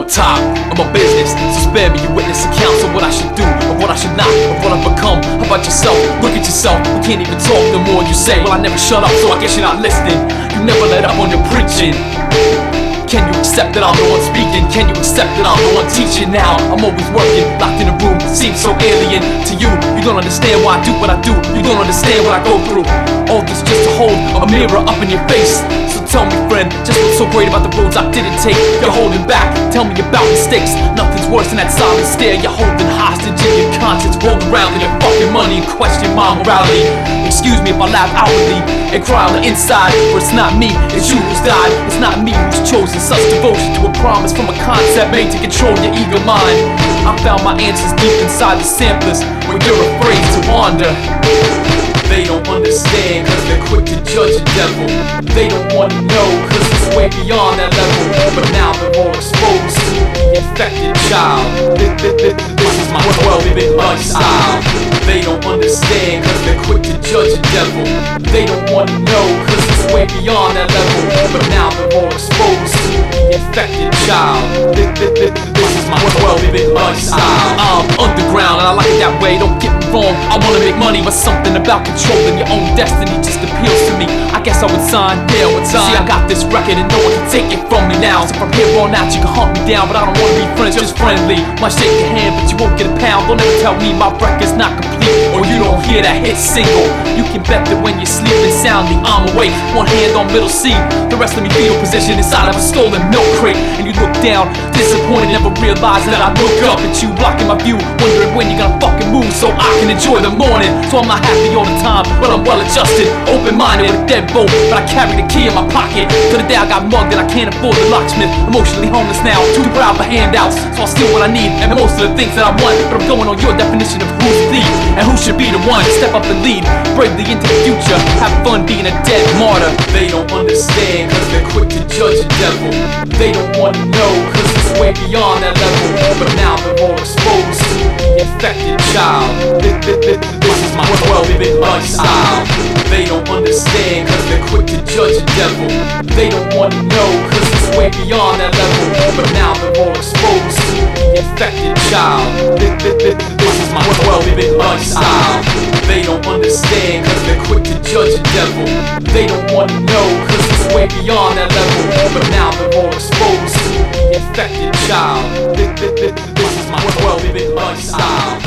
on top of my business, so spare me your witness accounts of what I should do, of what I should not, of what I've become. How about yourself? Look at yourself. You can't even talk the more you say. Well, I never shut up, so I guess you're not listening. You never let up on your preaching. Can you accept that I'm the one speaking? Can you accept that I'm the one teaching now? I'm always working, locked in a room, seems so alien to you. You don't understand why I do what I do. You don't understand what I go through. All this just to hold a mirror up in your face. So tell me, friend, just what's so great about the roads I didn't take? You're holding back, tell me about mistakes. Nothing's worse than that silent stare. You're holding hostage in your conscience, rolled around in your fucking money and question my morality. Excuse me if I laugh outwardly and cry on the inside, for it's not me, it's you who's died. It's not me who's chosen such devotion to a promise from a concept made to control your eager mind. I found my answers deep inside the samplers, where you're afraid to wander. They don't understand cause they're quick to judge a devil. They don't wanna know cause it's way beyond that level. But now they're all exposed to the infected child. This is my 12-bit lifestyle. They don't understand cause they're quick to judge a devil. They don't wanna know cause it's way beyond that level. But now they're all exposed to the infected child. This is my 12-bit lifestyle. I'm underground and I like it that way, don't get me wrong. I wanna make money, but something about controlling your own destiny just appeals to me. I guess I would sign there with time. See, I got this record and no one can take it from me now. So from here on out you can hunt me down, but I don't wanna be friends, just friendly. Might shake your hand but you won't get a pound. Don't ever tell me my record's not complete or you don't hear that hit single. You can bet that when you're sleeping soundly I'm awake, one hand on middle C, the rest of me fetal position inside of a stolen milk crate. And you look down, disappointed, never realizing that I look up at you, blocking my view, wondering when you're gonna fucking move so I can enjoy the morning. So I'm not happy all the time, but I'm well adjusted, open-minded with a deadbolt, but I carry the key in my pocket. To the day I got mugged and I can't afford the locksmith. Emotionally homeless now, too proud for handouts, so I'll steal what I need and most of the things that I want. But I'm going on your definition of who's the and who should be the one to step up and lead bravely into the future. Have fun being a dead martyr. They don't understand cause they're quick to judge a devil. They don't wanna know cause it's way beyond that level. But now they're all exposed to the infected child. This is my 12-bit lifestyle. They don't understand cause they're quick to judge a devil. They don't wanna know cause it's way beyond that level. But now they're all exposed to the infected child. This is my 12-bit lifestyle. They don't understand cause they're quick to judge a devil. They don't wanna know cause it's way beyond that level. But now they're all exposed to the infected child. This is my 12-bit lifestyle.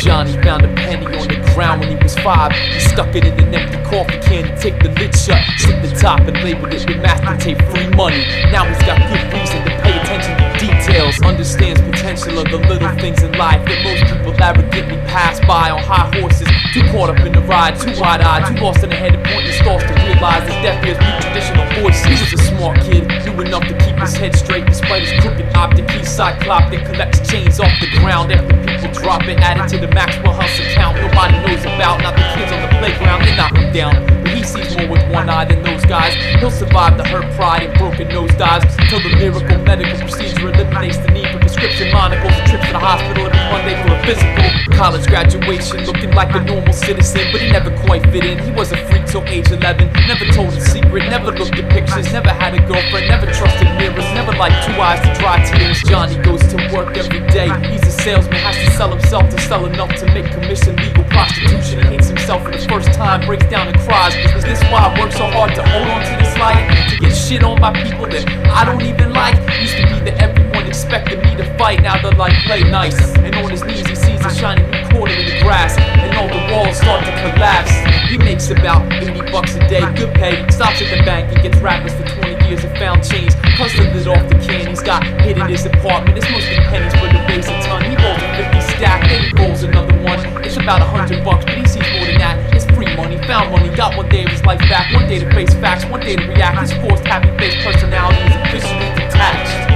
Johnny found a penny on the ground when he was 5. He stuck it in an empty coffee can and take the lid shut, slit the top and labeled it with masking tape, free money. Now he's got good reason to pay attention to details, understands potential of the little things in life that most people arrogantly pass by on high horses. Too caught up in the ride, too wide-eyed, too lost in the head and pointing stars to realize his deaf ears mute traditional voices. He was a smart kid, knew enough to keep his head straight despite his crooked optic. He's cyclopic, collects chains off the ground after people drop it, added to the Maxwell House account nobody knows about. Not the kids on the playground, they knock him down, but he sees more with one eye than those guys. He'll survive the hurt, pride, and broken nosedives until the miracle medical procedure eliminates the need for prescription monocles and trips to the hospital every Monday for a physical. College graduation, looking like a normal citizen, but he never quite fit in. He was a freak till age 11, never told a secret, never looked at pictures, never had a girlfriend, never trusted mirrors, never liked two eyes to dry tears. Johnny goes to work every day, he's a salesman, has to sell himself to sell enough to make commission. Legal prostitution, he hates himself for the first time, breaks down and cries. Is this why I work so hard to hold on to this life? To get shit on by people that I don't even like? Used to be that everyone expected me to fight, now they're like, play nice. And on his knees he sees a shiny new quarter in the grass, and all the walls start to collapse. He makes about 80 bucks a day, good pay, stops at the bank and gets rappers for 20 years and found change. Cuts the lid off the can he's got hid in his apartment. It's mostly pennies, but it weighs a ton. He rolls a 50 stack, then he rolls another one. It's about $100 bucks, but he sees more than that. It's free money, Found money, got one day of his life back, one day to face facts, one day to react. His forced happy-faced personality is officially detached.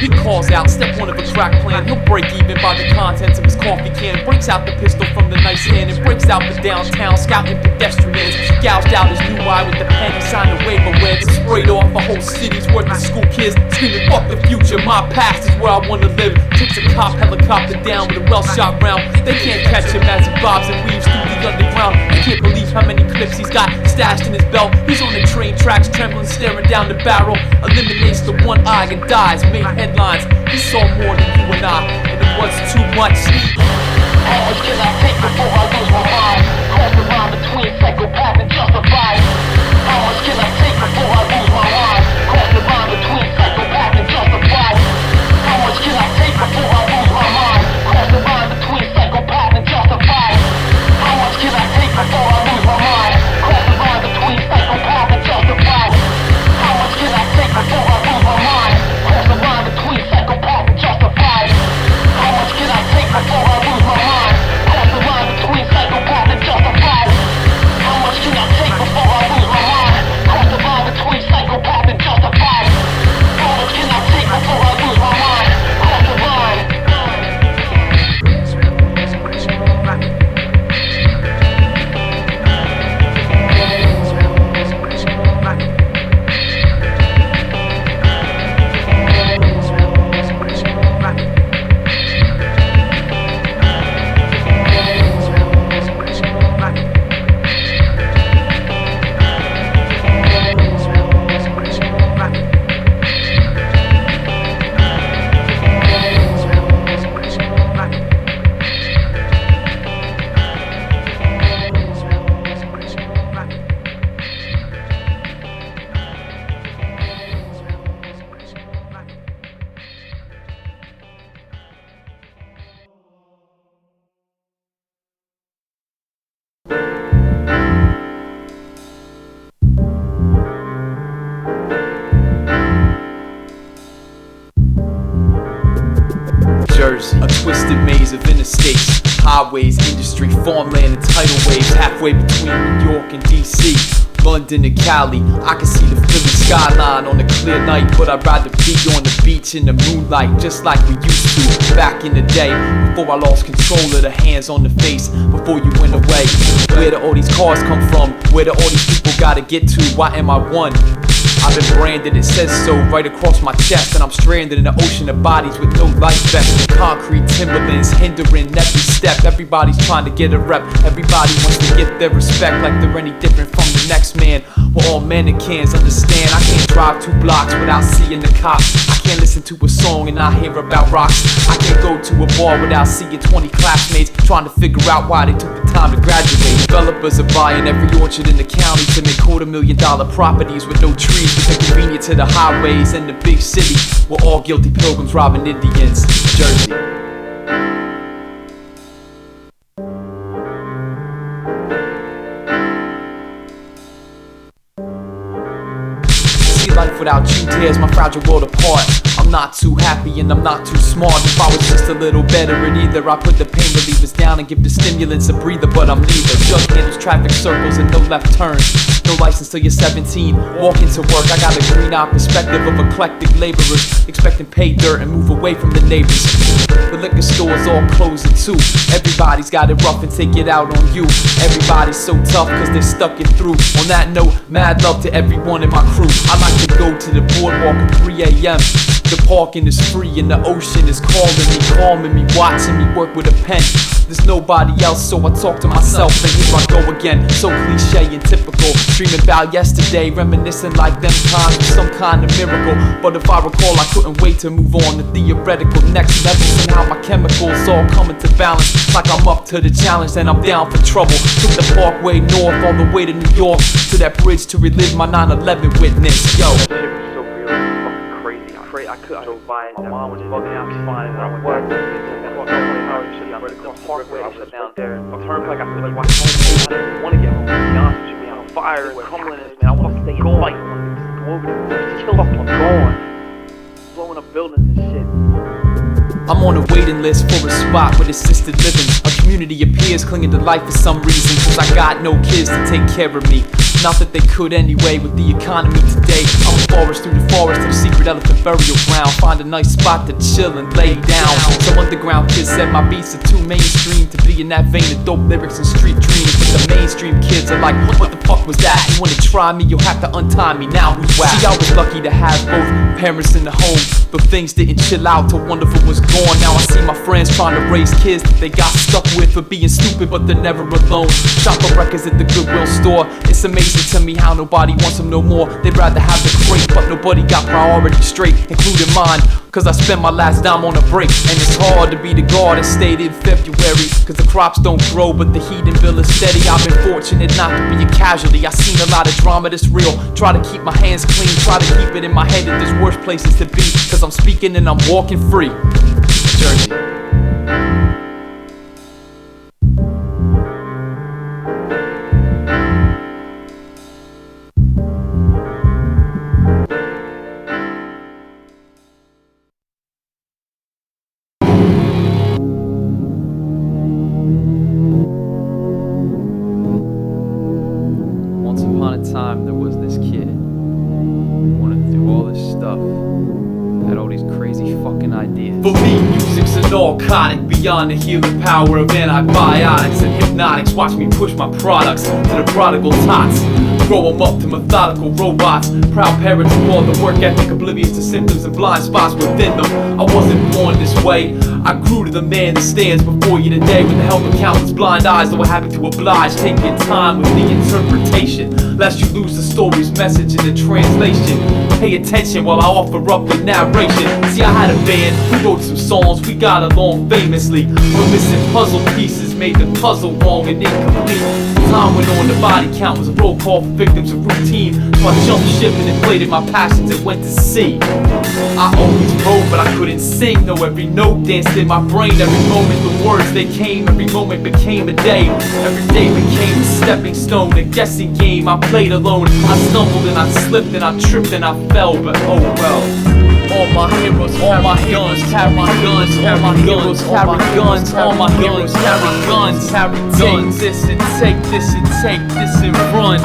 He calls out, step one of a crack plan. He'll break even by the contents of his coffee can. Breaks out the pistol from the nice hand and breaks out the downtown, scouting pedestrians. Gouged out his new eye with the pen. He signed a waiver where it sprayed off a whole city's worth of school kids, screaming, fuck the future, my past is where I wanna live. Takes a cop helicopter down with a well-shot round. They can't catch him as he bobs and weaves through the underground. They can't believe how many clips he's got stashed in his belt. He's on the train tracks, trembling, staring down the barrel. Eliminates the one eye and dies, made headlines. He saw more than you and I, and it was too much. How much can I take before I lose my mind? Cross the line between psychopath and justified. How much can I take before I lose my mind? Cross the line between psychopath and justified. How much can I take before I lose my mind? Cross the line between psychopath and justified. How much can I take before I lose my mind? Cross the line between psychopath and justified. How much can I take before I lose my mind? Cross the line between psychopath and justified. How much can I take before I lose my mind? Cross the line between psychopath and justified. How much can I take before I lose my mind? Cross the line between psychopath and justified. How much can I take before I lose my mind? Cross the line. Jersey, a twisted maze of interstates, highways, industry, farmland, and tidal waves, halfway between New York and DC, London and Cali. I can see the Philly skyline on a clear night, but I'd rather be on the beach in the moonlight, just like we used to back in the day, before I lost control of the hands on the face, before you went away. Where do all these cars come from? Where do all these people gotta get to? Why am I one? I've been branded, it says so right across my chest, and I'm stranded in an ocean of bodies with no life vest. Concrete timberlands hindering every step. Everybody's trying to get a rep. Everybody wants to get their respect, like they're any different from the next man. We're all mannequins, understand? I can't drive 2 blocks without seeing the cops. I can't listen to a song and not hear about rocks. I can't go to a bar without seeing 20 classmates trying to figure out why they took the time to graduate. Developers are buying every orchard in the county to make $250,000 properties with no trees, but they're convenient to the highways and the big city. We're all guilty pilgrims robbing Indians. Jersey. Life without you tears my fragile world apart. I'm not too happy and I'm not too smart. If I was just a little better at either, I put the pain relievers down and give the stimulants a breather, but I'm neither. Just handles traffic circles and no left turns. No license till you're 17. Walk into work, I got a green-eyed perspective of eclectic laborers, expecting pay dirt and move away from the neighbors. The liquor stores all closing too. Everybody's got it rough and take it out on you. Everybody's so tough cause they stuck it through. On that note, mad love to everyone in my crew. I like to go to the boardwalk at 3 a.m. The parking is free and the ocean is calming me, watching me work with a pen. There's nobody else, so I talk to myself, and here I go again. So cliche and typical, dreaming about yesterday, reminiscing like them times was some kind of miracle. But if I recall, I couldn't wait to move on to theoretical next level. Somehow my chemicals all coming to balance, like I'm up to the challenge and I'm down for trouble. Took the Parkway north all the way to New York, to that bridge to relive my 9/11 witness. Yo. I drove by and my mom was bugging out, flying and I was right across the Parkway, I was down there. The turnpike, I feel like watching home. I didn't want to get home, to be honest with you, man. On fire, crumbling this, man. I want to stay and fight. Just go over there, just kill us, I'm gone. Blowing up buildings and shit. I'm on a waiting list for a spot with assisted living. A community appears clinging to life for some reason, cause I got no kids to take care of me. Not that they could anyway with the economy today. I'm a forest through the forest to the secret elephant burial ground. Find a nice spot to chill and lay down. Some underground kids said my beats are too mainstream to be in that vein of dope lyrics and street dreams. But the mainstream kids are like, what the fuck was that? You wanna try me, you'll have to untie me, now who's whack? See, I was lucky to have both parents in the home, but things didn't chill out till Wonderful was gone. Now I see my friends trying to raise kids that they got stuck with for being stupid, but they're never alone. Shop for records at the Goodwill store. It's amazing to me how nobody wants them no more. They'd rather have the crate, but nobody got priorities straight, including mine, cause I spent my last dime on a break. And it's hard to be the guard that stayed in February, cause the crops don't grow but the heating bill is steady. I've been fortunate not to be a casualty. I've seen a lot of drama that's real. Try to keep my hands clean, try to keep it in my head that there's worse places to be, cause I'm speaking and I'm walking free. Jersey. Once upon a time there was this kid who wanted to do all this stuff, had all these crazy fucking ideas. For me, music's a narcotic beyond the healing power of antibiotics and hypnotics. Watch me push my products to the Prodigal Tots, grow them up to methodical robots. Proud parents who all the work ethic, oblivious to symptoms and blind spots within them. I wasn't born this way, I grew to the man that stands before you today with the help of countless blind eyes that were happy to oblige. Take your time with the interpretation, lest you lose the story's message in the translation. Pay attention while I offer up the narration. See, I had a band, we wrote some songs, we got along famously, but missing puzzle pieces made the puzzle wrong and incomplete. Time went on, the body count was a roll call for victims of routine, so I jumped ship and inflated my passions and went to sea. I always wrote but I couldn't sing, though every note danced in my brain. Every moment the words they came, every moment became a day. Every day became a stepping stone, a guessing game I played alone. I stumbled and I slipped and I tripped and I fell, but oh well. All my heroes, all my heroes carry guns, all my heroes carry guns, all my heroes carry guns. Take this and take this and take this and run.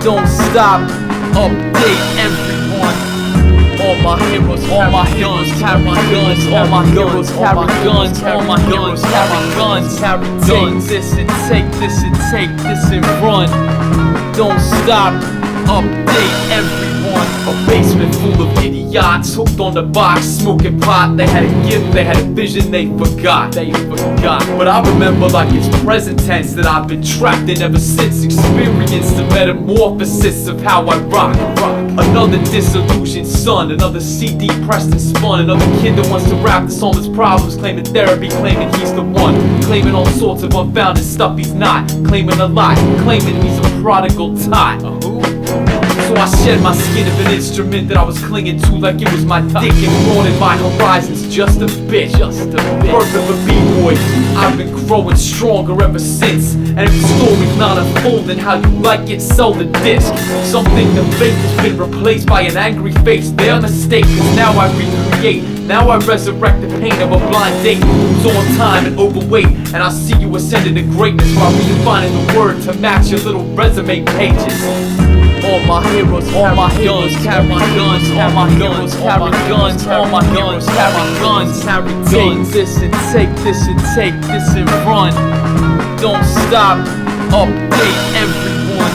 Don't stop, update everyone. All my heroes carry guns, all my heroes carry guns, all my heroes carry guns. Take this and take this and take this and run. Don't stop, update everyone. A basement full of idiots hooked on the box, smoking pot. They had a gift, they had a vision, they forgot. But I remember like it's present tense that I've been trapped in ever since. Experienced the metamorphosis of how I rock. Another disillusioned son, another CD pressed and spun. Another kid that wants to rap this on his problems, claiming therapy, claiming he's the one, claiming all sorts of unfounded stuff he's not, claiming a lot, claiming he's a prodigal tot. So I shed my skin of an instrument that I was clinging to like it was my dick, and broadened my horizons just a bit. Birth of a b-boy, I've been growing stronger ever since. And if the story's not unfolding how you like it, sell the disc. Something the fake has been replaced by an angry face. Their mistake, cause now I recreate. Now I resurrect the pain of a blind date who's on time and overweight. And I see you ascending to greatness while redefining the word to match your little resume pages. All my heroes carry guns, all my heroes carry guns, all my heroes carry guns. Take this and take this and take this and run. Don't stop, update everyone.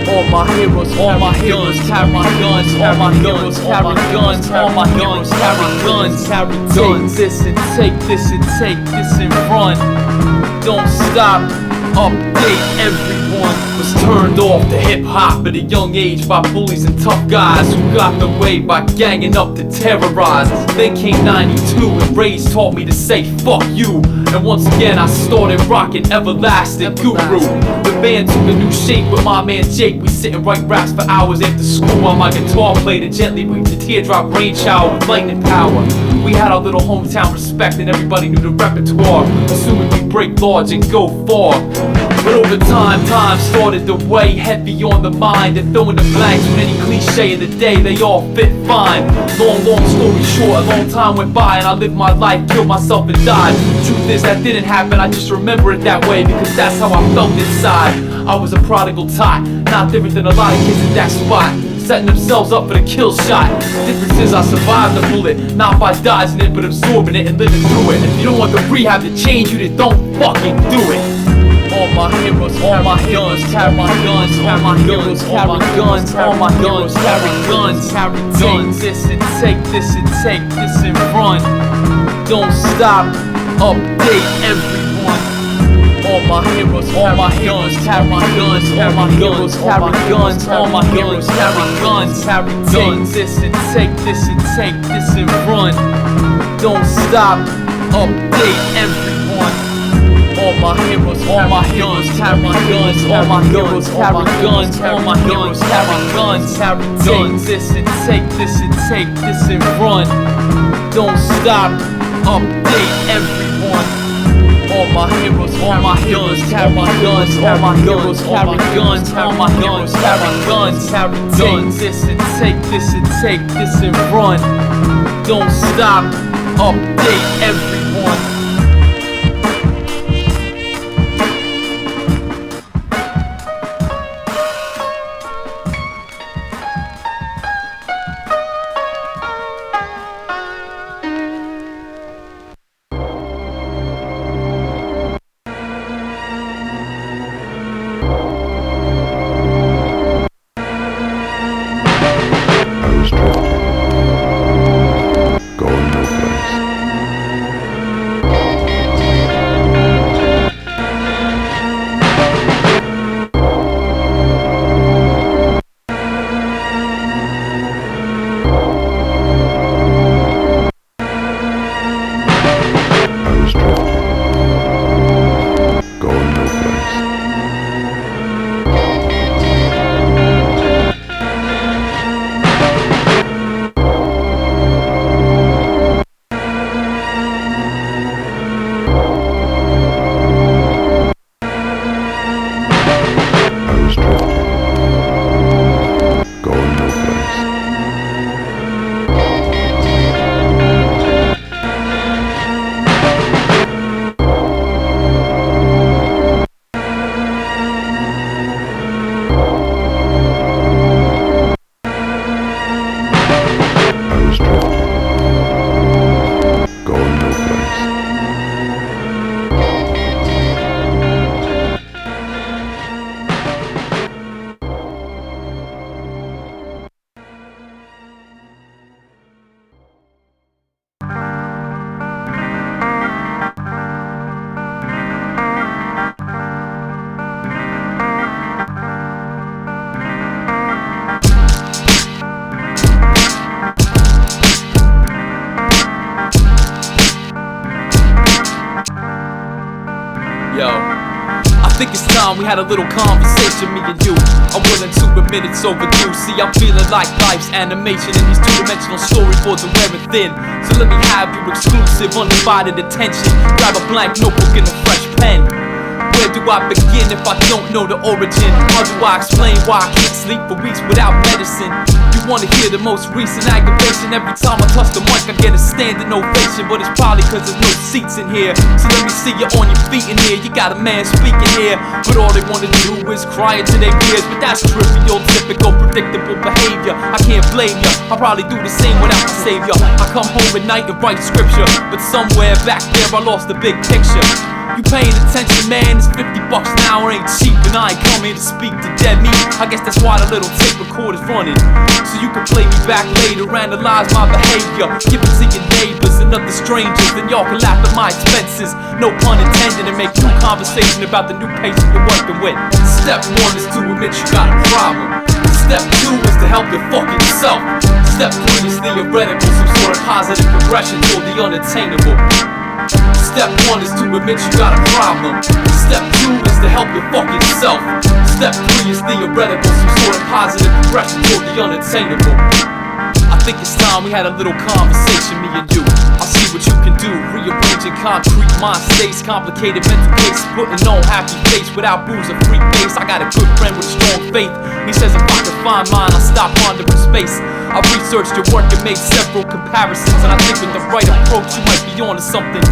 All my heroes carry guns, all my heroes carry guns, all my heroes carry guns. Take this and take this and take this and run. Don't stop, update everyone. Was turned off to hip-hop at a young age by bullies and tough guys who got their way by ganging up to terrorize. Then came 92 and Rage taught me to say fuck you. And once again I started rocking Everlasting Guru. The band took a new shape with my man Jake. We sit and write raps for hours after school while my guitar played and gently weaved the teardrop rain shower with lightning power. We had our little hometown respect and everybody knew the repertoire, assuming we break large and go far. But over time started to weigh heavy on the mind, and fill in the blanks with any cliche of the day, they all fit fine. Long story short, a long time went by and I lived my life, killed myself and died. Truth is that didn't happen, I just remember it that way because that's how I felt inside. I was a prodigal tot, not different than a lot of kids in that spot, setting themselves up for the kill shot. The difference is I survived the bullet, not by dodging it but absorbing it and living through it. If you don't want the rehab to change you, then don't fucking do it. All my heroes, all my guns, carry guns, all my heroes carry guns, all my heroes carry guns, take this and take this and take this and run. Don't stop, update everyone. All my heroes, all my guns, carry guns, all my heroes carry guns, all my heroes carry guns, take this and take this and take this and run. Don't stop, update everyone. All my heroes, all my guns, carry guns, all my heroes carry guns, all my heroes carry guns, take this and take this and take this and run. Don't stop, update everyone. All my heroes, all my guns, carry guns, all my heroes carry guns, all my heroes carry guns, take this and take this and take this and run. Don't stop, update everyone. Yo, I think it's time we had a little conversation, me and you. I'm willing to admit it's overdue. See, I'm feeling like life's animation, and these two-dimensional storyboards are wearing thin. So let me have your exclusive, undivided attention. Grab a blank notebook and a fresh pen. Where do I begin if I don't know the origin? How do I explain why I can't sleep for weeks without medicine? You wanna hear the most recent aggravation? Every time I touch the mic I get a standing ovation, but it's probably cause there's no seats in here. So let me see you on your feet in here. You got a man speaking here, but all they wanna do is cry into their ears. But that's trivial, typical, predictable behavior. I can't blame ya, I probably do the same without my savior. I come home at night and write scripture, but somewhere back there I lost the big picture. You paying attention, man? It's $50 an hour, ain't cheap, and I ain't come here to speak to dead meat. I guess that's why the little tape recorder's running, so you can play me back later, analyze my behavior, give it to your neighbors and other strangers, then y'all can laugh at my expenses, no pun intended, and make new conversation about the new patient you're working with. Step 1 is to admit you got a problem. Step 2 is to help your fucking self. Step 3 is theoretical, some sort of positive progression toward the unattainable. Step 1 is to admit you got a problem. Step 2 is to help your fucking self. Step 3 is theoretical, some sort of positive progression toward the unattainable. I think it's time we had a little conversation, me and you. I'll see what you can do. Rearranging concrete mind states, complicated mental case, putting on happy face without booze or free base. I got a good friend with strong faith. He says if I can find mine, I'll stop wandering space. I've researched your work and made several comparisons, and I think with the right approach you might be onto something.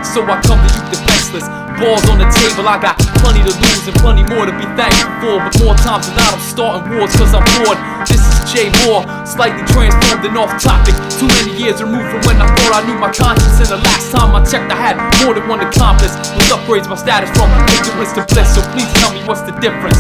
So I come to you defenseless, balls on the table. I got plenty to lose and plenty more to be thankful for, but more times than not I'm starting wars cause I'm bored. This is Jay Moore, slightly transformed and off topic. Too many years removed from when I thought I knew my conscience, and the last time I checked I had more than one accomplice. Those upgrades my status from ignorance to bliss, so please tell me what's the difference.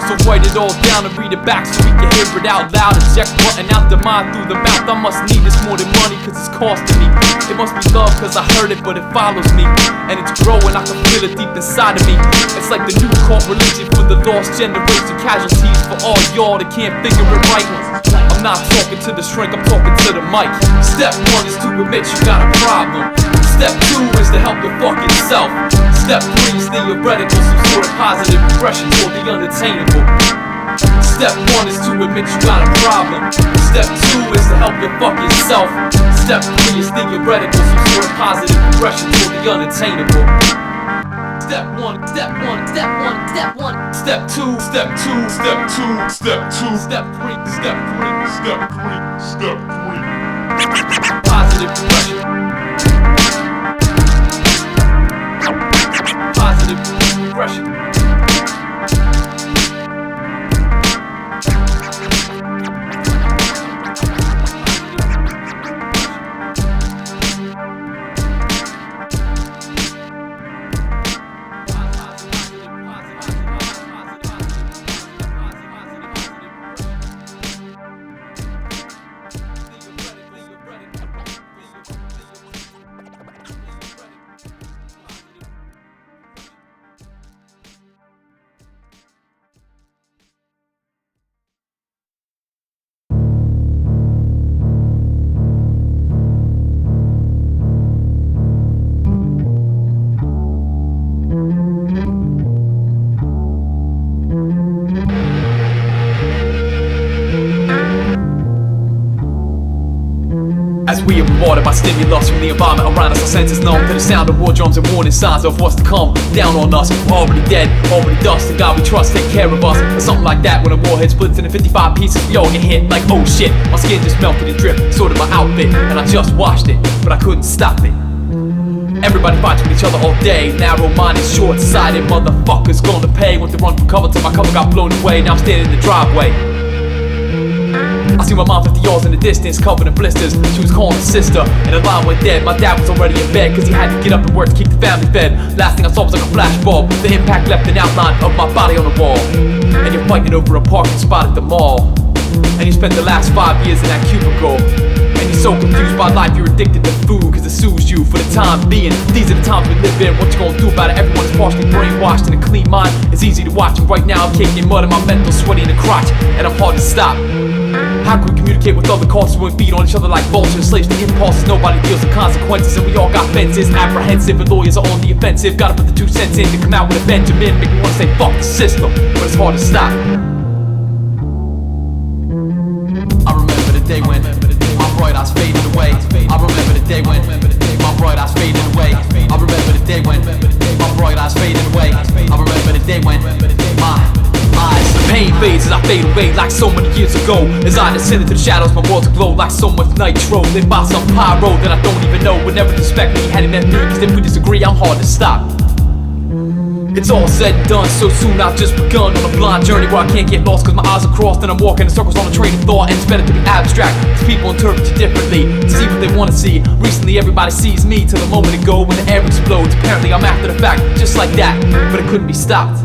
So write it all down and read it back so we can hear it out loud. Eject button out the mind through the mouth. I must need this more than money cause it's costing me. It must be love cause I heard it but it follows me, and it's growing, I can feel it deep inside of me. It's like the new cult religion for the lost generation, casualties for all y'all that can't figure it right. I'm not talking to the shrink, I'm talking to the mic. Step 1 is to admit you got a problem. Step 2 is to help your fucking self. Step 3 is theoretical, some sort of positive progression toward the unattainable. Step 1 is to admit you got a problem. Step 2 is to help your fucking self. Step 3 is theoretical, some sort of positive progression toward the unattainable. Step 1, step 1, step 1, step 1. Step 2, step 2, step 2, step 2, step 3, step 3, step 3, step 3. Positive progression. Positive progression. As we are bombarded by stimulus from the environment around us, our senses numb to the sound of war drums and warning signs of what's to come. Down on us, already dead, already dust. The God we trust take care of us, or something like that. When a warhead splits into 55 pieces, we all get hit like oh shit. My skin just melted and dripped, so did my outfit, and I just washed it, but I couldn't stop it. Everybody fights with each other all day. Narrow-minded, short-sighted motherfuckers gonna pay. Went to run for cover till my cover got blown away. Now I'm standing in the driveway. I see my mom 50 yards in the distance, covered in blisters. She was calling her sister, and the line went dead. My dad was already in bed, cause he had to get up and work to keep the family fed. Last thing I saw was like a flashbulb. The impact left an outline of my body on the wall. And you're fighting over a parking spot at the mall. And you spent the last 5 years in that cubicle. And you're so confused by life, you're addicted to food, cause it soothes you for the time being. These are the times we live in, what you gonna do about it? Everyone is partially brainwashed, and a clean mind is easy to watch. And right now I'm kicking mud in my mental, sweaty in the crotch, and I'm hard to stop. How can we communicate with other cultures when we feed on each other like vultures? Slaves to impulses, nobody deals with consequences, and we all got fences. Apprehensive, and lawyers are on the offensive. Gotta put the 2 cents in to come out with a Benjamin. Make me wanna say fuck the system, but it's hard to stop. I remember the day when my bright eyes faded away. I remember the day when my bright eyes faded away. I remember the day when my bright eyes faded away. I remember the day when my eyes. The pain fades as I fade away like so many years ago. As I descend into the shadows, my world to glow like so much nitro. Lit by some pyro that I don't even know. Would never disrespect me, heading that theory, cause if we disagree, I'm hard to stop. It's all said and done, so soon I've just begun on a blind journey where I can't get lost cause my eyes are crossed and I'm walking in circles on a train of thought. And it's better to be abstract, cause people interpret you differently, to see what they want to see. Recently everybody sees me till a moment ago when the air explodes. Apparently I'm after the fact, just like that, but it couldn't be stopped.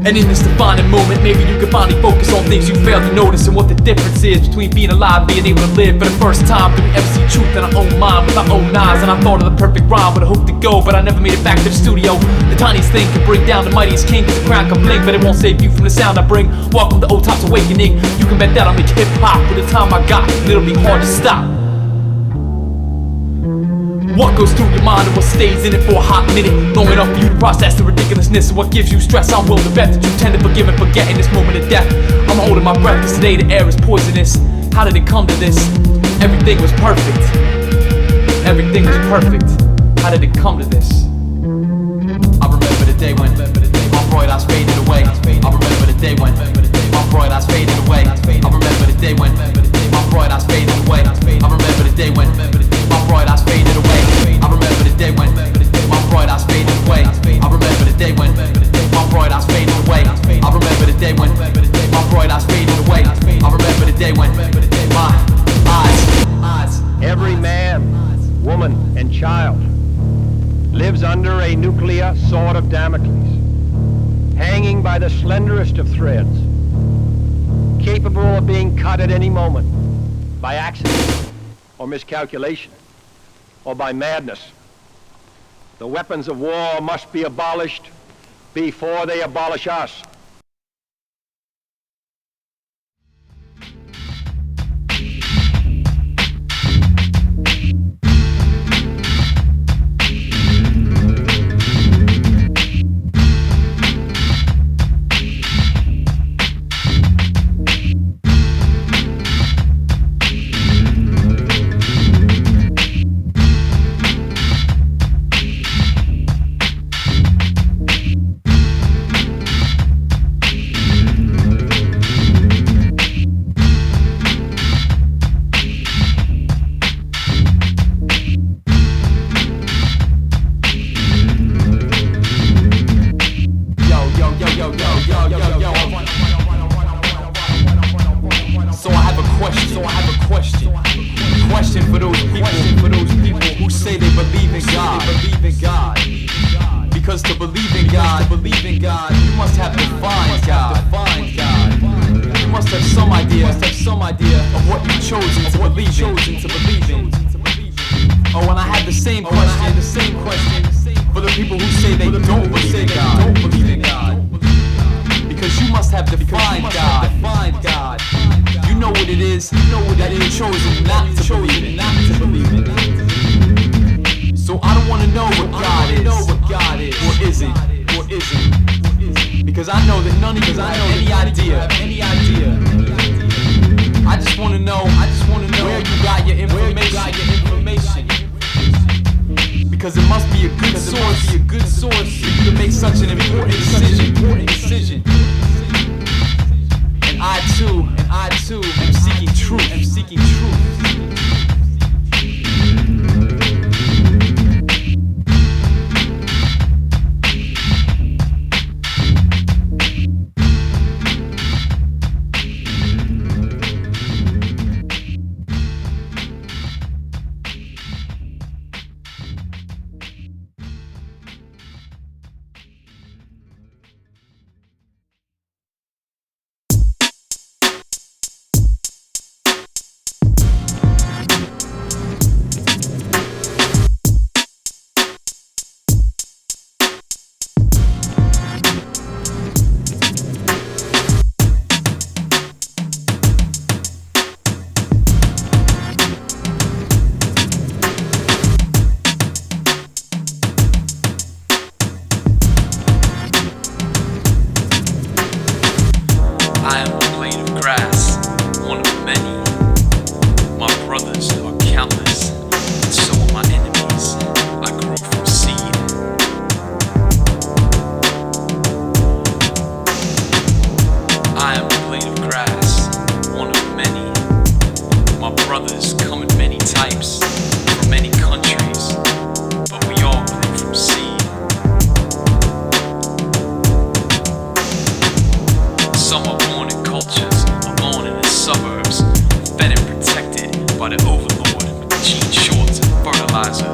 And in this defining moment, maybe you can finally focus on things you failed to notice, and what the difference is between being alive and being able to live. For the first time, do we ever see truth in our own mind with our own eyes? And I thought of the perfect rhyme with a hope to go, but I never made it back to the studio. The tiniest thing can bring down the mightiest king, cause the crown can blink, but it won't save you from the sound I bring. Welcome to Old Top's awakening. You can bet that I'll make hip-hop with the time I got, and it'll be hard to stop. What goes through your mind and what stays in it for a hot minute? Long enough for you to process the ridiculousness of what gives you stress. I'm willing to bet that you tend to forgive and forget in this moment of death. I'm holding my breath cause today the air is poisonous. How did it come to this? Everything was perfect. everything was perfect. How did it come to this? I remember the day when my bright eyes faded away. I remember the day when my bright eyes faded away. I remember the day when my bright eyes faded away. I remember the day when my bright eyes faded away. I remember the day when my bright eyes faded away. I remember the day when my bright eyes faded away. I remember the day when my bright eyes faded away. I remember the day when my eyes. Every man, woman, and child lives under a nuclear sword of Damocles, hanging by the slenderest of threads, capable of being cut at any moment by accident or miscalculation or by madness. The weapons of war must be abolished before they abolish us. So I have a question. Question for those people who say they believe in God. Because to believe in God, you must have defined God. You must have some idea of what you've chosen to believe in. Oh, and I have the same question for the people who say they don't believe in God. Because you must have defined God. You know what it is that you've chosen not to believe in. So I don't want to know what God is, or isn't. Because I know that none of you have any idea. I just want to know where you got your information. Because it must be a good source for you to make such an important decision. And I too am seeking truth. I am a blade of grass, one of many. My brothers are countless, and so are my enemies. I grew from seed. I am a blade of grass, one of many. My brothers come in many types, from many countries, but we all grew from seed. Some are born in cultures, alone in the suburbs, fed and protected by the overlord with the jean shorts and fertilizer.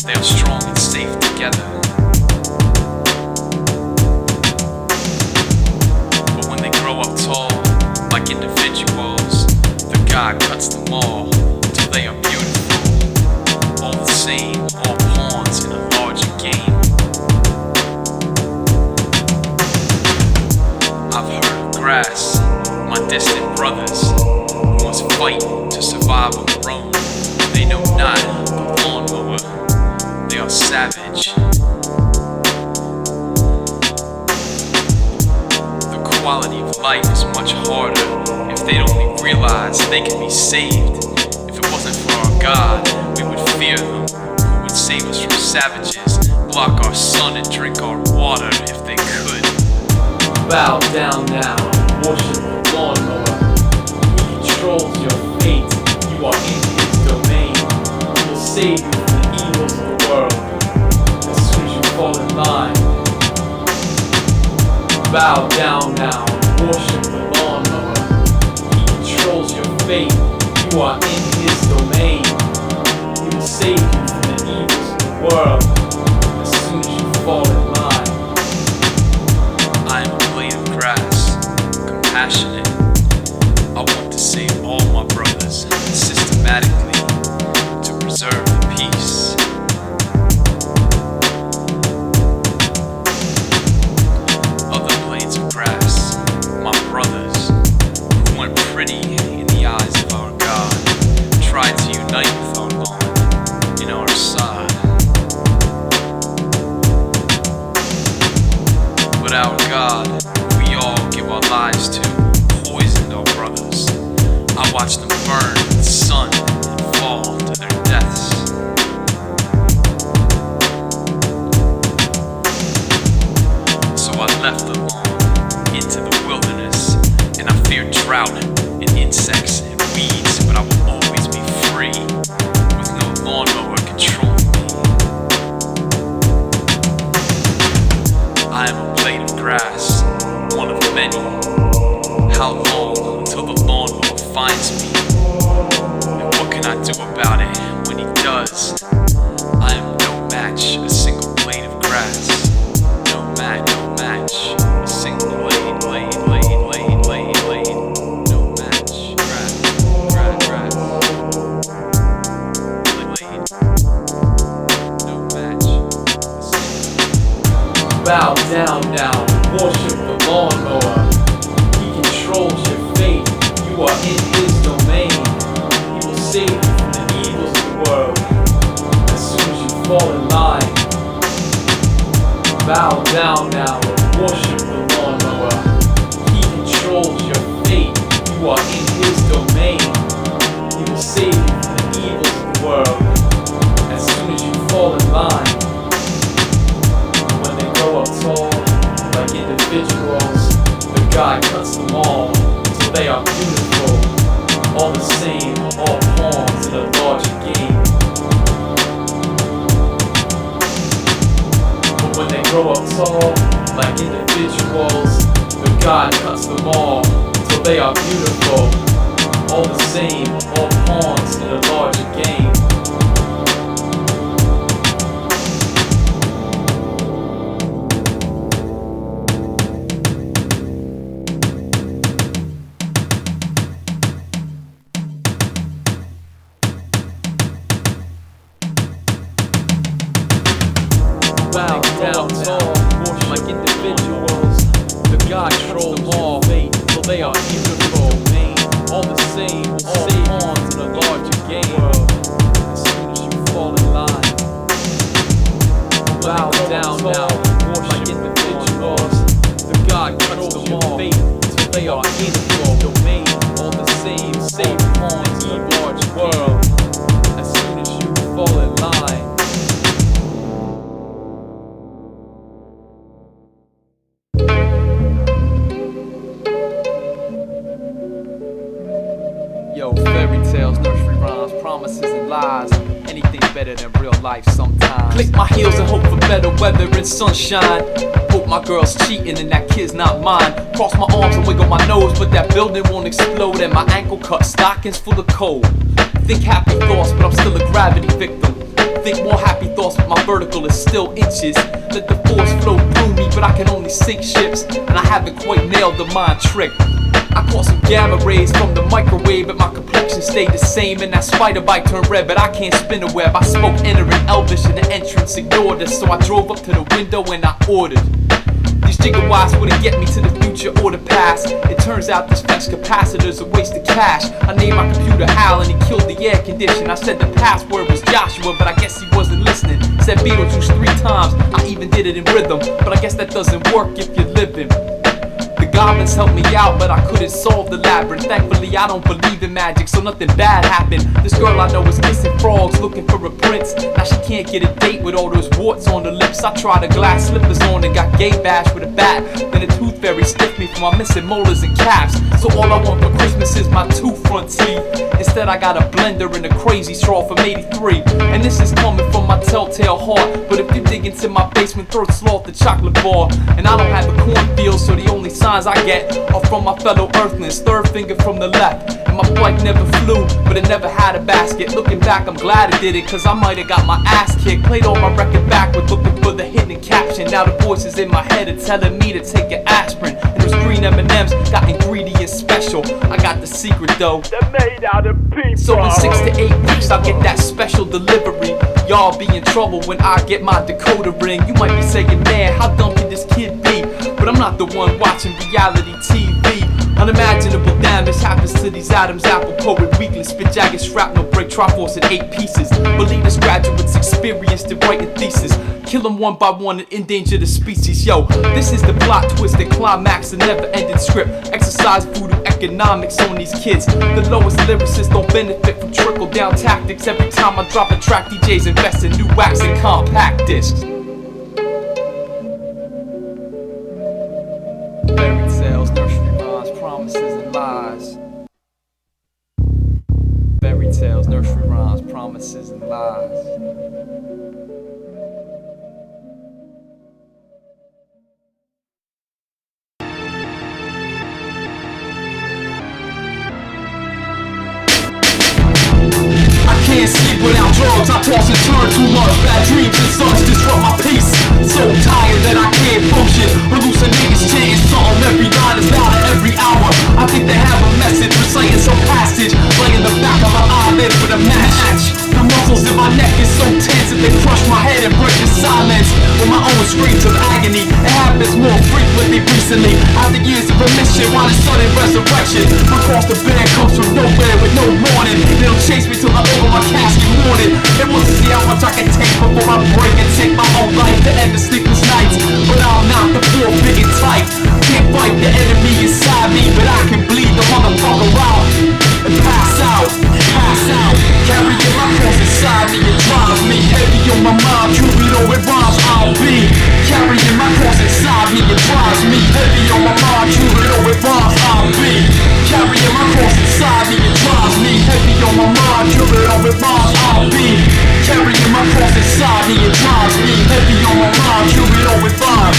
They are strong and safe together. But when they grow up tall, like individuals, the God cuts them all till they are beautiful. All the same, all pawns in a larger game. I've heard of grass, my distant brothers, who must fight to survive on their own. They know not the lawnmower, they are savage. The quality of life is much harder if they only realize they can be saved. If it wasn't for our God, we would fear fear them, who would save us from savages, block our sun and drink our water if they could. Bow down now, worship the lawnmower. He controls your fate, you are in his domain. He will save you from the evils of the world as soon as you fall in line. Bow down now, worship the lawnmower. He controls your fate, you are in his domain. He will save you from the evils of the world as soon as you fall in line. I am a blade of grass, compassionate. I want to save all my brothers systematically to preserve the peace. Other blades of grass, my brothers, who weren't pretty in the eyes of our God, tried to unite with our lawn in our side. But our God, we all give our lives to, poisoned our brothers. I watched them burn in the sun and fall to their deaths. So I left the lawn into the wilderness, and I feared drought and insects and weeds, but I will always be free, with no lawnmower controlling me. I am a blade of grass, one of many. How long until the lawnmower finds me? And what can I do about it when he does? I am no match, a single blade of grass. No match, a single blade, blade. No match, grass. Blade. No match, a single. Bow down now, worship the lawnmower. He controls your fate, you are in his domain. He will save you from the evils of the world as soon as you fall in line. Bow down now, worship the lawnmower. He controls your fate, you are in his domain. He will save you from the evils of the world as soon as you fall in line. When they grow up tall, like individuals, the God cuts them all till they are beautiful, all the same, all pawns in a larger game. But when they grow up tall, like individuals, the God cuts them all till they are beautiful, all the same, all pawns in a larger game. Bow down tall, like individuals, the God controls them all, till they are beautiful, all the same, all pawns in a larger game. As soon as you fall in line, bow down now, like individuals, the God controls them all, till they are beautiful, all the same pawns in a larger world. As soon as you fall in line. Yo, fairy tales, nursery rhymes, promises and lies. Anything better than real life sometimes. Click my heels and hope for better weather and sunshine. Hope my girl's cheating and that kid's not mine. Cross my arms and wiggle my nose, but that building won't explode. And my ankle cut stockings full of coal. Think happy thoughts, but I'm still a gravity victim. Think more happy thoughts, but my vertical is still inches. Let the force flow through me, but I can only sink ships. And I haven't quite nailed the mind trick. I caught some gamma rays from the microwave, but my complexion stayed the same. And that spider bite turned red, but I can't spin a web. I spoke entering Elvish and the entrance ignored us. So I drove up to the window and I ordered. These gigawatts wouldn't get me to the future or the past. It turns out this flex capacitor's a waste of cash. I named my computer Hal and he killed the air condition. I said the password was Joshua, but I guess he wasn't listening. Said Beetlejuice 3 times, I even did it in rhythm. But I guess that doesn't work if you're living. The goblins helped me out, but I couldn't solve the labyrinth. Thankfully I don't believe in magic, so nothing bad happened. This girl I know is kissing frogs, looking for a prince. Now she can't get a date with all those warts on the lips. I tried a glass slippers on and got gay bashed with a bat. Then a tooth fairy stiffed me for my missing molars and caps. So all I want for Christmas is my two front teeth. Instead I got a blender and a crazy straw from 83. And this is coming from my telltale heart. But if you dig into my basement, throat sloth the chocolate bar. And I don't have a cornfield, so the only signs I get are from my fellow earthlings. Third finger from the left. And my bike never flew, but it never had a basket. Looking back, I'm glad I did it, cause I might have got my ass kicked. Played all my record backward, looking for the hidden caption. Now the voices in my head are telling me to take an aspirin. And those green M&Ms got ingredients special. I got the secret though. They're made out of people. So in 6 to 8 weeks I'll get that special delivery. Y'all be in trouble when I get my decoder ring. You might be saying, man, how dumb can this kid be? But I'm not the one watching reality TV. Unimaginable damage happens to these atoms. Apple poet weakly spit jagged shrapnel, break triforce in 8 pieces. Believe this graduates experienced in writing thesis. Kill them one by one and endanger the species. Yo, this is the plot twist and climax, the never-ending script. Exercise voodoo economics on these kids. The lowest lyricists don't benefit from trickle-down tactics. Every time I drop a track, DJs invest in new wax and compact discs. Fairy tales, nursery rhymes, promises and lies. Fairy tales, nursery rhymes, promises and lies. Can't sleep without drugs, I toss and turn too much. Bad dreams and such disrupt my peace. So tired that I can't function. Hallucinations change something, every line is louder every hour. I think they have a message, reciting some passage. Laying the back of my eyelid with a match. The muscles in my neck is so tense that they crush my head and break the silence. With my own screams of agony, it happens more frequently recently. After years of remission, while it's sudden resurrection. My cross the bed comes from nowhere with no warning. They'll chase me till I over my casket morning. They want to see how much I can take before I break and take my own life to end the sleepless nights. But I'll knock the floor big and tight. Can't fight the enemy inside me, but I can bleed the motherfucker out and pass out, pass out. Carrying my cross inside me, it drives me heavy on my mind. Truly though it rhymes, I'll be carrying my cross inside me, it drives me heavy on my mind. Truly though it rhymes, I'll be carrying my cross inside me, it drives me heavy on my mind. Truly though it rhymes, I'll be carrying my cross inside me, it drives me heavy on my mind. Truly though it rhymes,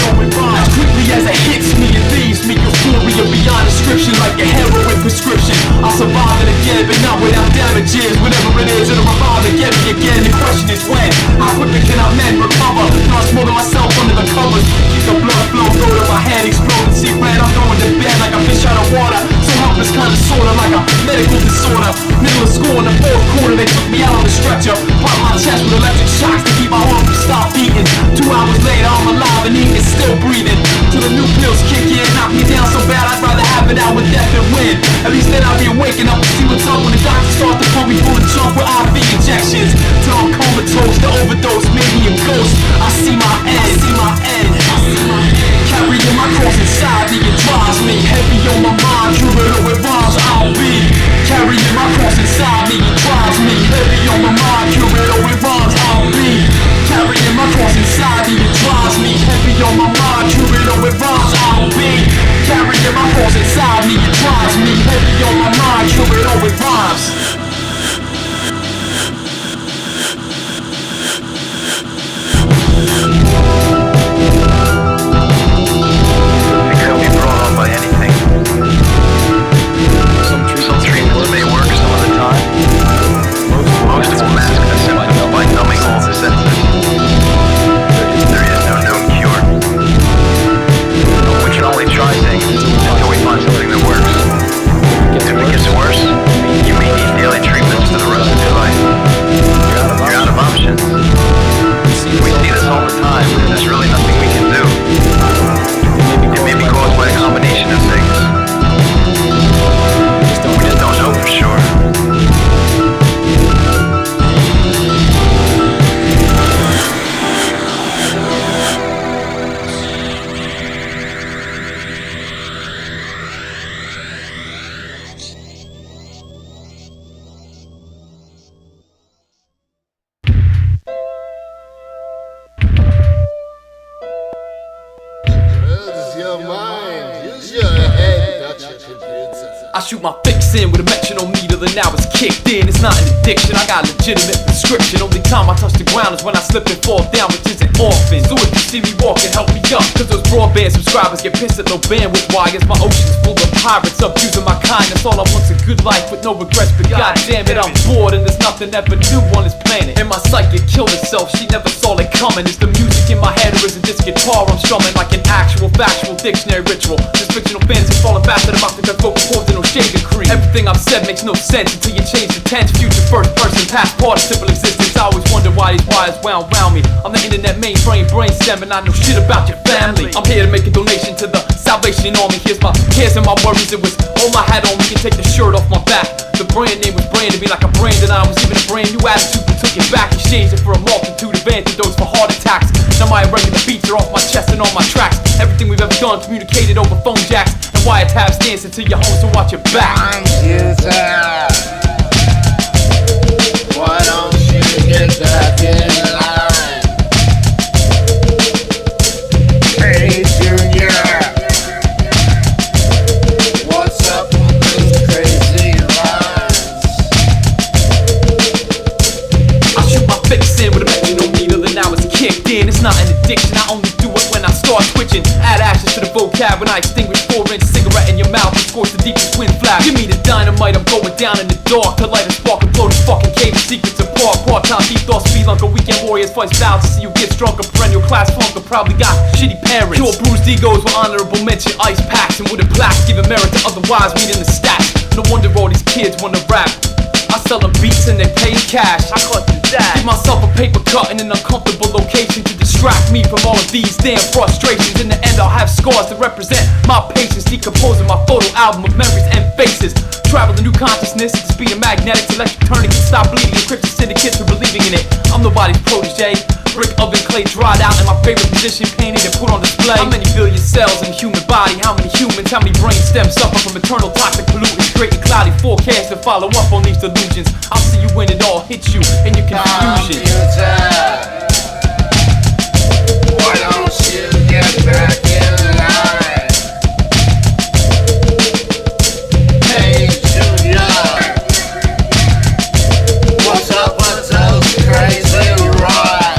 as quickly as it hits me, it leaves me euphoria beyond description, like a heroin prescription. I'll survive it again, but not without damages. Whatever it is, it'll revive and get me again. The question is when. How quickly can I mend, recover? Not smother myself under the covers. Keep the blood flow, go to my head, explode and see red. I'm going to bed like a fish out of water. So helpless, kinda sorta like a medical disorder. Middle of school in the fourth quarter, they took me out on the stretcher. Pop my chest with electric shocks to keep my heart from stop beating. 2 hours later, I'm alive and eating, still breathing. Till the new pills kick in, knock me down so bad I'd rather have it out with death than win. At least then I'll be waking up to see what's up when the doctor starts to pump me full of junk with IV injections. Till I'm comatose, the overdose, maybe a ghost. I see my end, I see my end, I see my end. Carrying my cross inside me, it drives me heavy on my mind. True though it rhymes, I'll be carrying my cross inside me, it drives me heavy on my mind. True though it rhymes, I'll be carrying my cross inside me, it drives me heavy on my mind. True though it rhymes, I'll be carrying my cross inside me, it drives me heavy on my mind. True though it rhymes. shoot my fix in with a metronome needle, and now it's kicked in. It's not an addiction, I got a legitimate prescription. Only time I touch the ground is when I slip and fall down, which isn't often. So if you see me walking, help me up, cause those broadband subscribers get pissed at no bandwidth wires. My ocean's full of pirates abusing my kindness. All I want's a good life with no regrets, but goddamn it, I'm bored and there's nothing ever new on this planet. And my psychic killed itself, she never saw it coming. Is the music in my head or is it this guitar I'm strumming? Like an actual factual dictionary ritual. This fictional fantasy falling faster than my fingers vocal cords and no shade decree. Everything I've said makes no sense until you change the tense. Future first person, past participle existence. I always wonder why these wires wound round me. I'm the internet mainframe brainstem and I know shit about your family. I'm here to make a donation to the Salvation Army. Here's my cares and my worries. It was all I had on me. You can take the shirt off my back. The brand name was branded me like a brand, and I was even a brand new attitude. We took it back, exchanged it for a multitude of antidotes for heart attacks. Now my irregular beats are off my chest and on my tracks. Everything we've ever done communicated over phone jacks and wiretaps dancing to your home, so watch your back. Why don't you get back in line? Hey Junior, what's up with those crazy lines? I shoot my fix in with a metronome needle, and now it's kicked in. It's not an addiction, I only do it when I start twitching. Add ashes to the vocab when I extinguish 4-inch cigarette in your mouth and scorch the deepest twin flap. Give me the dynamite, I'm going down in the dark to light a spark and blow this fucking cave of secrets apart. Part-time deep thoughts, speed lunker, weekend warriors, fights vows to see you get stronger. Perennial class flunker, probably got shitty parents. Pure bruised egos with honorable mention, ice packs and wooden plaques, giving merit to otherwise reading the stats. No wonder all these kids wanna rap. I sell them beats and they pay cash. I cut the dash. Give myself a paper cut in an uncomfortable location to distract me from all of these damn frustrations. In the end I'll have scars to represent my patience, decomposing my photo album of memories and faces. Travel a new consciousness at the speed of magnetics. Electric tourniquets stop bleeding, encrypted syndicates for believing in it. I'm nobody's protege. Brick oven clay dried out in my favorite position, painted and put on display. How many billion cells in the human body? How many humans? How many brain stems suffer from eternal toxic pollutants? Creating cloudy forecasts to follow up on these delusions. I'll see you when it all hits you in your confusion. Why don't you get back in line? Hey Junior, what's up with those crazy rhymes?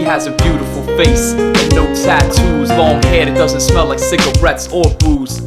has a beautiful face and no tattoos, long hair that doesn't smell like cigarettes or booze.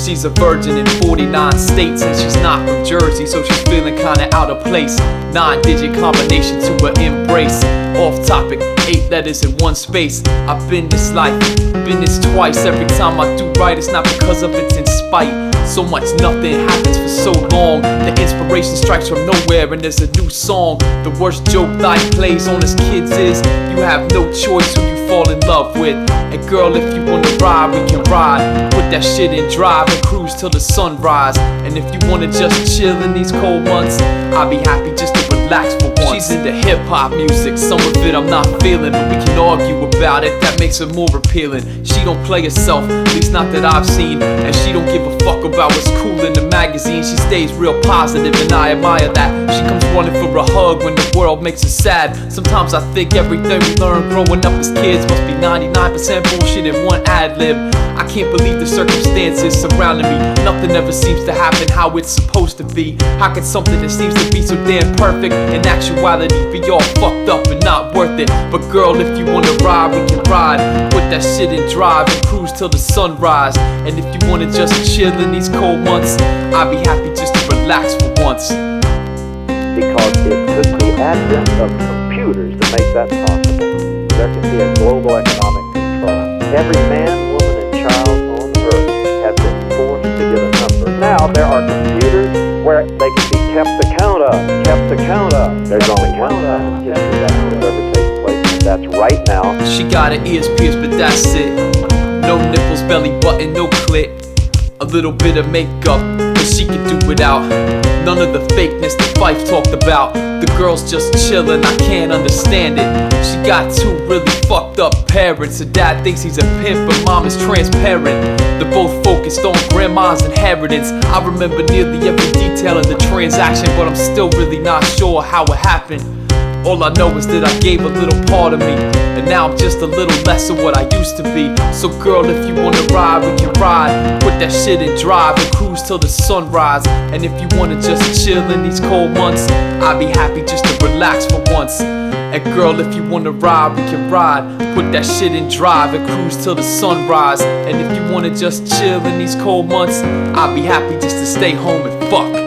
She's a virgin in 49 states, and she's not from Jersey, so she's feeling kinda out of place. 9-digit combination to her embrace. Off topic, 8 letters in one space. I've been this life, been this twice. Every time I do right, it's not because of it's in spite. So much nothing happens for so long. The inspiration strikes from nowhere and there's a new song. The worst joke life plays on us kids is you have no choice who you fall in love with. And girl, if you wanna ride, we can ride. Put that shit in drive and cruise till the sunrise. And if you wanna just chill in these cold months, I'll be happy just to relax for once. She's into hip-hop music, some of it I'm not feeling, but we can argue about it, that makes her more appealing. She don't play herself, at least not that I've seen. And she don't give a fuck about what's cool in the magazine. She stays real positive and I admire that. She comes running for a hug when the world makes her sad. Sometimes I think everything we learned growing up as kids must be 99% bullshit and one ad-lib. I can't believe the circumstances surrounding me. Nothing ever seems to happen how it's supposed to be. How could something that seems to be so damn perfect in actuality be all fucked up and not worth it? But girl, if you wanna ride, we can ride. Put that shit in drive and cruise till the sunrise. And if you wanna just chill in these cold months, I'll be happy just to relax for once. Because it took the advent of computers to make that possible. There can be a global economic control. Every man, woman, and child on earth have been forced to get a number. Now there are computers where they can be kept account of. There's only one time in history that will ever take place, and that's right now. She got her ears pierced, but that's it. No nipples, belly button, no clit. A little bit of makeup, but she can do without. None of the fakeness that Fife talked about. The girl's just chillin', I can't understand it. She got 2 really fucked up parents. Her dad thinks he's a pimp, but mom is transparent. They're both focused on grandma's inheritance. I remember nearly every detail of the transaction, but I'm still really not sure how it happened. All I know is that I gave a little part of me, and now I'm just a little less of what I used to be. So girl, if you wanna ride, we can ride. Put that shit in drive and cruise till the sunrise. And if you wanna just chill in these cold months, I'll be happy just to relax for once. And girl, if you wanna ride, we can ride. Put that shit in drive and cruise till the sunrise. And if you wanna just chill in these cold months, I'll be happy just to stay home and fuck.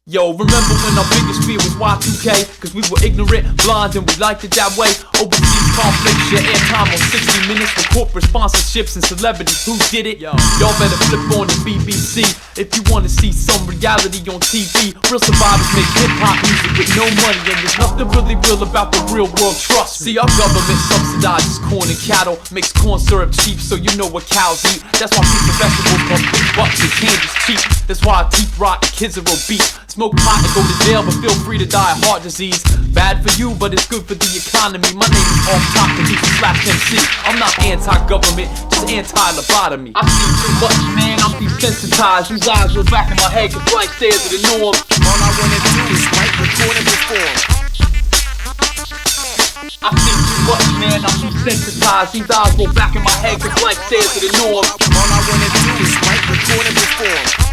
Yo, remember when our biggest fear was Y2K? Cause we were ignorant, blind, and we liked it that way. Overseas conflicts, your airtime on 60 minutes for corporate sponsorships and celebrities. Who did it? Y'all better flip on the BBC if you wanna see some reality on TV. Real survivors make hip-hop music with no money, and there's nothing really real about the real world, trust me. See, our government subsidizes corn and cattle, makes corn syrup cheap so you know what cows eat. That's why pizza vegetables cost big bucks and candy's cheap. That's why our teeth rot and kids are obese. Smoke pot and go to jail, but feel free to die of heart disease. Bad for you, but it's good for the economy. My name is Off Top, producer / MC. I'm not anti-government, just anti-lobotomy. I see too much, man, I'm desensitized. These eyes roll back in my head, cause blank stares are the norm. All I wanna do is write recordable form. I see too much, man, I'm desensitized. These eyes roll back in my head, cause blank stares are the norm. All I wanna do is write recordable form.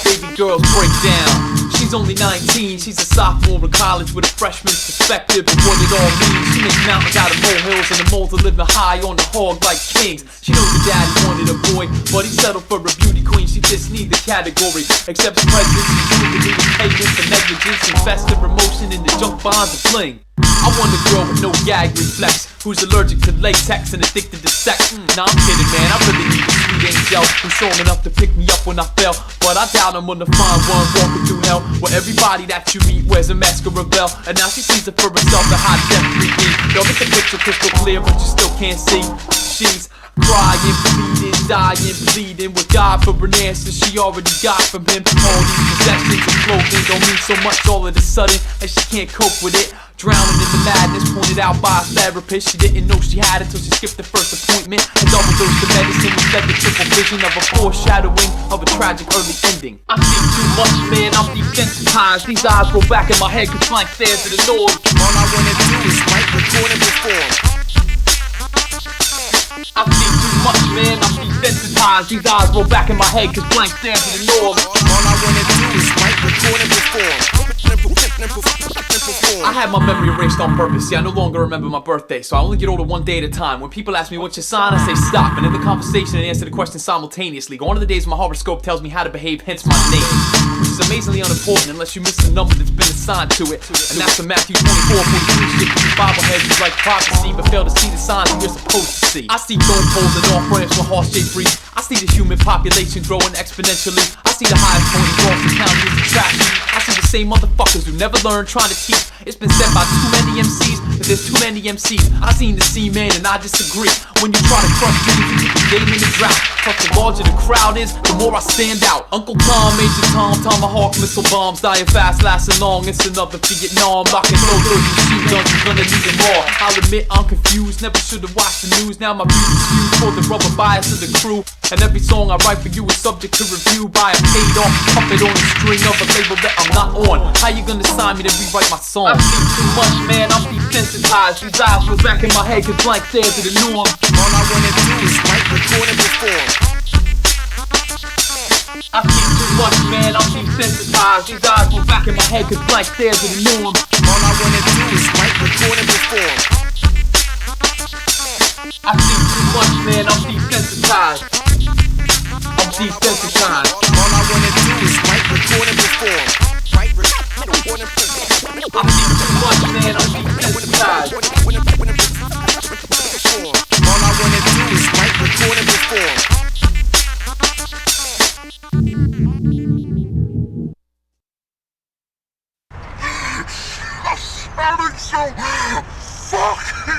Baby girls break down. She's only 19, she's a sophomore in college with a freshman's perspective of what it all means. She makes mountains out of molehills, and the moles are living high on the hog like kings. She knows her daddy wanted a boy, but he settled for a beauty queen. She fits neither category, accepts prejudice and jewelry and payment for negligence and festive emotion in the junk bonds of fling. I want a girl with no gag reflex, who's allergic to latex and addicted to sex. Nah, I'm kidding, man, I really need a sweet angel who's strong enough to pick me up when I fell. But I doubt I'm gonna find one walking through hell, where everybody that you meet wears a mask or a bell. And now she sees it for herself in high def 3D. They'll make the picture crystal clear, but you still can't see. She's crying, bleeding, dying, bleeding, with God for an answer she already got from him. All these possessions and clothing don't mean so much all of a sudden, and she can't cope with it. Drowning in the madness, pointed out by a therapist. She didn't know she had it till she skipped the first appointment. A double dose of medicine instead of triple vision of a foreshadowing of a tragic early ending. I see too much, man, I'm desensitized. These eyes roll back in my head cause blank stares to the north. All I wanna do is write recordable form. I see too much, man, I'm desensitized. desensitized. These eyes roll back in my head cause blank stares are the norm. All I wanna do is write, record, and perform. I had my memory erased on purpose. See, I no longer remember my birthday, so I only get older one day at a time. When people ask me what's your sign, I say stop, and in the conversation and answer the question simultaneously. Gone are the days when my horoscope tells me how to behave, hence my name, which is amazingly unimportant unless you miss the number that's been assigned to it. And that's the Matthew 24:43 shit. You Bible heads who like prophecy but fail to see the signs that you're supposed to see. I see phone poles and off ramps with horse-shaped breeds. I see the human population growing exponentially. I see the highest point in Boston County is the trash heap. I see the same motherfuckers who never learn trying to teach. It's been said by too many MCs that there's too many MCs. I seen the C-man and I disagree. When you try to crush dreams, you keep the game in the drought. Plus the larger the crowd is, the more I stand out. Uncle Tom, Major Tom, Tomahawk missile bombs, dying fast, lasting long. It's another Vietnam. I can throw 30 machine guns, you're gonna need them all. I'll admit I'm confused, never should've watched the news. Now my views is skewed for the rubber bias of the crew. And every song I write for you is subject to review by a paid off puppet on a string of a label that I'm not on. How you gonna sign me to rewrite my song? I've seen too much, man, I'm desensitized. These eyes roll back in my head cause blank stares are the norm. All I wanna do is write, record, and perform. I've seen too much, man, I'm desensitized. These eyes roll back in my head cause blank stares are the norm. All I wanna do is write, record, and perform. I've seen too much, man, I'm desensitized. I'm desensitized. All I wanna do is write, record, and perform. Write, record, and perform. I've seen too much, man, I'm desensitized. All I wanna do is write, record, and perform. I'm sounding so fucking